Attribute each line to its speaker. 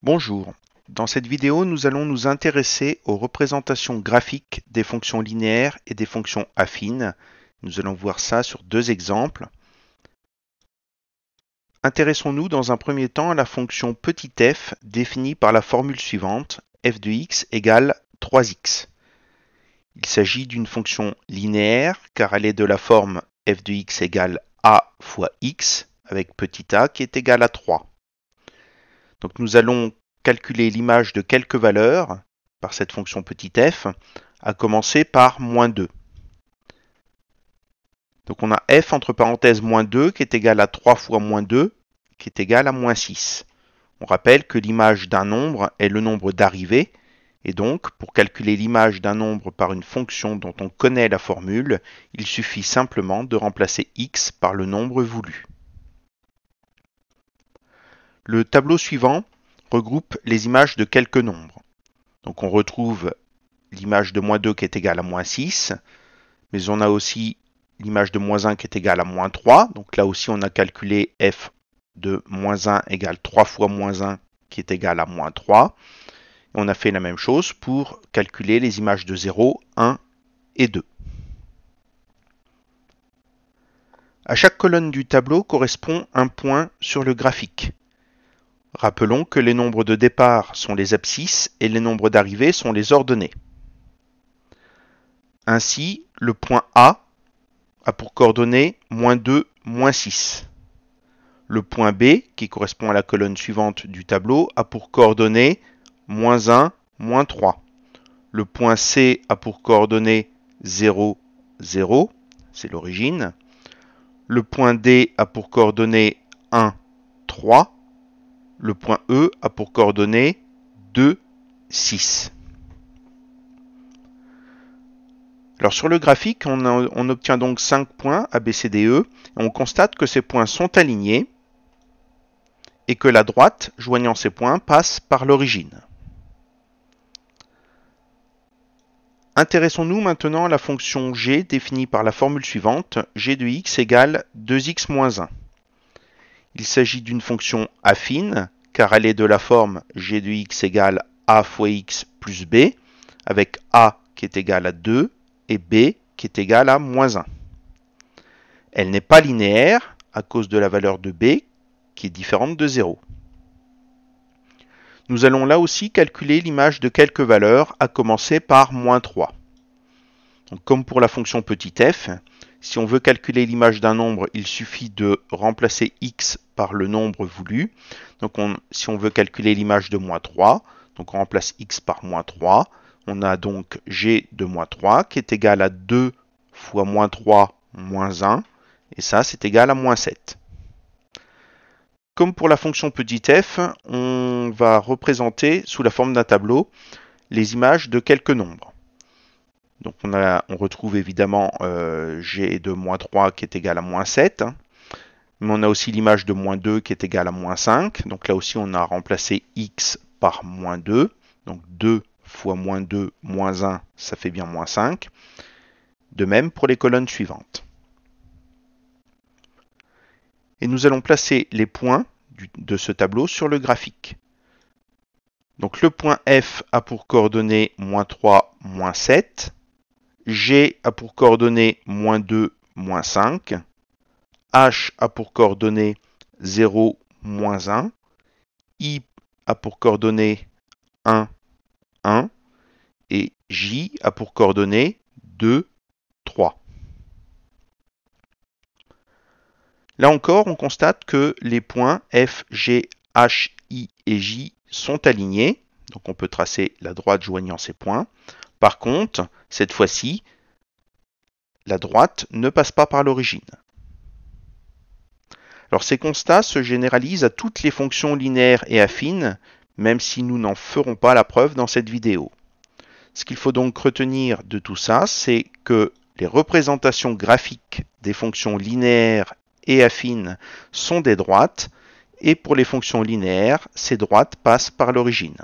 Speaker 1: Bonjour, dans cette vidéo nous allons nous intéresser aux représentations graphiques des fonctions linéaires et des fonctions affines. Nous allons voir ça sur deux exemples. Intéressons-nous dans un premier temps à la fonction petit f définie par la formule suivante, f de x égale 3x. Il s'agit d'une fonction linéaire car elle est de la forme f de x égale a fois x avec petit a qui est égal à 3. Donc nous allons calculer l'image de quelques valeurs par cette fonction petit f, à commencer par moins 2. Donc on a f entre parenthèses moins 2 qui est égal à 3 fois moins 2 qui est égal à moins 6. On rappelle que l'image d'un nombre est le nombre d'arrivées et donc pour calculer l'image d'un nombre par une fonction dont on connaît la formule, il suffit simplement de remplacer x par le nombre voulu. Le tableau suivant regroupe les images de quelques nombres. Donc on retrouve l'image de moins 2 qui est égale à moins 6, mais on a aussi l'image de moins 1 qui est égale à moins 3. Donc là aussi on a calculé f de moins 1 égale 3 fois moins 1 qui est égal à moins 3. Et on a fait la même chose pour calculer les images de 0, 1 et 2. À chaque colonne du tableau correspond un point sur le graphique. Rappelons que les nombres de départ sont les abscisses et les nombres d'arrivée sont les ordonnées. Ainsi, le point A a pour coordonnées moins 2, moins 6. Le point B, qui correspond à la colonne suivante du tableau, a pour coordonnées moins 1, moins 3. Le point C a pour coordonnées 0, 0, c'est l'origine. Le point D a pour coordonnées 1, 3. Le point E a pour coordonnées 2, 6. Alors sur le graphique, on obtient donc 5 points A, B, C, D, E. Et on constate que ces points sont alignés et que la droite joignant ces points passe par l'origine. Intéressons-nous maintenant à la fonction g définie par la formule suivante, g de x égale 2x moins 1. Il s'agit d'une fonction affine, car elle est de la forme g de x égale a fois x plus b, avec a qui est égal à 2 et b qui est égal à moins 1. Elle n'est pas linéaire à cause de la valeur de b qui est différente de 0. Nous allons là aussi calculer l'image de quelques valeurs, à commencer par moins 3. Donc, comme pour la fonction petit f, si on veut calculer l'image d'un nombre, il suffit de remplacer x par le nombre voulu. Donc si on veut calculer l'image de moins 3, donc on remplace x par moins 3. On a donc g de moins 3 qui est égal à 2 fois moins 3 moins 1. Et ça, c'est égal à moins 7. Comme pour la fonction petit f, on va représenter sous la forme d'un tableau les images de quelques nombres. Donc on retrouve évidemment g de moins 3 qui est égal à moins 7. Mais on a aussi l'image de moins 2 qui est égale à moins 5. Donc là aussi on a remplacé x par moins 2. Donc 2 fois moins 2 moins 1, ça fait bien moins 5. De même pour les colonnes suivantes. Et nous allons placer les points de ce tableau sur le graphique. Donc le point F a pour coordonnées moins 3, moins 7. G a pour coordonnées moins 2, moins 5. H a pour coordonnées 0, moins 1. I a pour coordonnées 1, 1. Et J a pour coordonnées 2, 3. Là encore, on constate que les points F, G, H, I et J sont alignés. Donc on peut tracer la droite joignant ces points. Par contre, cette fois-ci, la droite ne passe pas par l'origine. Alors ces constats se généralisent à toutes les fonctions linéaires et affines, même si nous n'en ferons pas la preuve dans cette vidéo. Ce qu'il faut donc retenir de tout ça, c'est que les représentations graphiques des fonctions linéaires et affines sont des droites, et pour les fonctions linéaires, ces droites passent par l'origine.